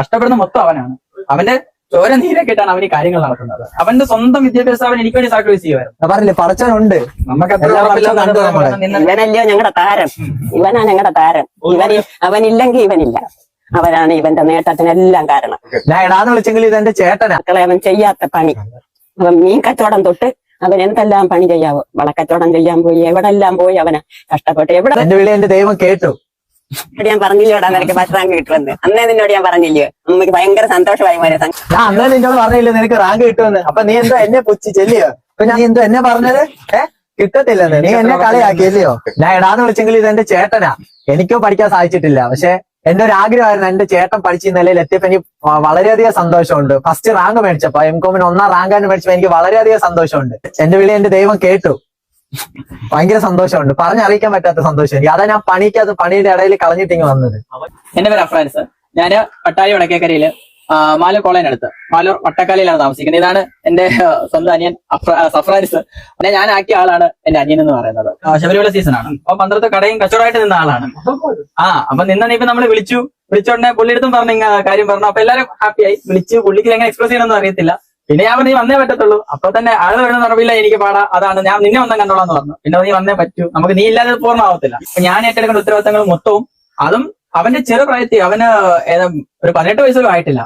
കഷ്ടപ്പെടുന്ന മൊത്തം അവനാണ്. അവന്റെ ചോര നീരൊക്കെയിട്ടാണ് അവൻ ഈ കാര്യങ്ങൾ നടക്കുന്നത്. അവന്റെ സ്വന്തം വിദ്യാഭ്യാസം അവൻ എനിക്ക് വേണ്ടി സാക്രിഫൈസ് ചെയ്യുമായിരുന്നു. പറഞ്ഞില്ലേ പടച്ചവനുണ്ട്. നമുക്ക് ഇവനല്ലയോ ഞങ്ങളുടെ താരം, ഇവനാ ഞങ്ങളുടെ താരം. അവനില്ലെങ്കിൽ ഇവനില്ല. അവനാണ് ഇവന്റെ നേട്ടത്തിനെല്ലാം കാരണം. ഞാൻ ഇടാന്ന് വിളിച്ചെങ്കിൽ ഇതെന്റെ ചേട്ടനാ. മക്കളെ അവൻ ചെയ്യാത്ത പണി, അവൻ മീൻ കച്ചവടം തൊട്ട് അവൻ എന്തെല്ലാം പണി ചെയ്യാവോ, വളക്കച്ചവടം ചെയ്യാൻ പോയി, എവിടെല്ലാം പോയി അവന് കഷ്ടപ്പെട്ട്. എവിടെ എന്റെ വിളി എന്റെ ദൈവം കേട്ടു. ഞാൻ പറഞ്ഞില്ലോടാ നിനക്ക് ഫസ്റ്റ് റാങ്ക് കിട്ടുമെന്ന്. അന്നേ നിന്നോട് ഞാൻ പറഞ്ഞില്ലയോ, നമുക്ക് ഭയങ്കര സന്തോഷമായി മോനെ. ഞാൻ അന്നേ നിന്നോട് പറഞ്ഞില്ല നിനക്ക് റാങ്ക് കിട്ടുമെന്ന്. അപ്പൊ നീ എന്തോ എന്നെ പുച്ഛി ചെല്ലിയോ? അപ്പൊ ഞാൻ എന്തോ എന്നെ പറഞ്ഞത് കിട്ടത്തില്ലെന്ന് നീ എന്നെ കളിയാക്കിയല്ലയോ? ഞാൻ ഇടാന്ന് വിളിച്ചെങ്കിൽ ഇതെന്റെ ചേട്ടനാ. എനിക്കോ പഠിക്കാൻ സാധിച്ചിട്ടില്ല. പക്ഷെ എന്റെ ഒരു ആഗ്രഹമായിരുന്നു എന്റെ ചേട്ടൻ പഠിച്ച ഈ നിലയിൽ എത്തിയപ്പോ എനിക്ക് വളരെയധികം സന്തോഷമുണ്ട്. ഫസ്റ്റ് റാങ്ക് മേടിച്ചപ്പോ എംകോമിന് 1ാം റാങ്കാണ് മേടിച്ചപ്പോ എനിക്ക് വളരെയധികം സന്തോഷമുണ്ട്. എന്റെ വിളി എന്റെ ദൈവം കേട്ടു. ഭയങ്കര സന്തോഷമുണ്ട്, പറഞ്ഞറിയിക്കാൻ പറ്റാത്ത സന്തോഷം എനിക്ക്. അതാ ഞാൻ പണിയുടെ ഇടയിൽ കളഞ്ഞിട്ടിങ്ങ് വന്നത്. എന്റെ പേര് അഫ്രാൻസ്. ഞാന് പട്ടാഴി വടക്കേക്കരയില് മാലൂർ കോളേജിനടുത്ത് മാലൂർ വട്ടക്കാലയിലാണ് താമസിക്കുന്നത്. ഇതാണ് എന്റെ സ്വന്തം അനിയൻ സഫ്രാൻസ്. പിന്നെ ഞാൻ ആക്കിയ ആളാണ് എന്റെ അനിയൻ എന്ന് പറയുന്നത്. ശബരിമല സീസൺ ആണ്. അപ്പൊ പന്ത്രണ്ട് കടയും കച്ചവടമായിട്ട് നിന്ന ആളാണ്. അപ്പൊ നിന്നാണ് ഇപ്പൊ നമ്മള് വിളിച്ചോണ്ടേ പുള്ളിയെടുത്തും പറഞ്ഞ കാര്യം പറഞ്ഞു. അപ്പൊ എല്ലാവരും ഹാപ്പിയായി. വിളിച്ചു പുള്ളിക്ക് എങ്ങനെ എക്സ്പ്രസ് ചെയ്യണമെന്ന് അറിയത്തില്ല. പിന്നെ ഞാൻ നീ വന്നേ പറ്റത്തുള്ളൂ. അപ്പൊ തന്നെ ആള് വരുന്ന അറിവില്ല, എനിക്ക് പാടാ, അതാണ് ഞാൻ നിന്നെ വന്നാൽ കണ്ടോളാന്ന് പറഞ്ഞു. പിന്നെ നീ വന്നേ പറ്റൂ, നമുക്ക് നീ ഇല്ലാതെ പൂർണ്ണമാവത്തില്ല. അപ്പൊ ഞാൻ ഏറ്റെടുക്കുന്ന ഉത്തരവാദിത്തങ്ങൾ മൊത്തവും അതും അവന്റെ ചെറുപ്രായത്തിൽ അവന് ഒരു 18 വയസ്സോളം ആയിട്ടില്ല.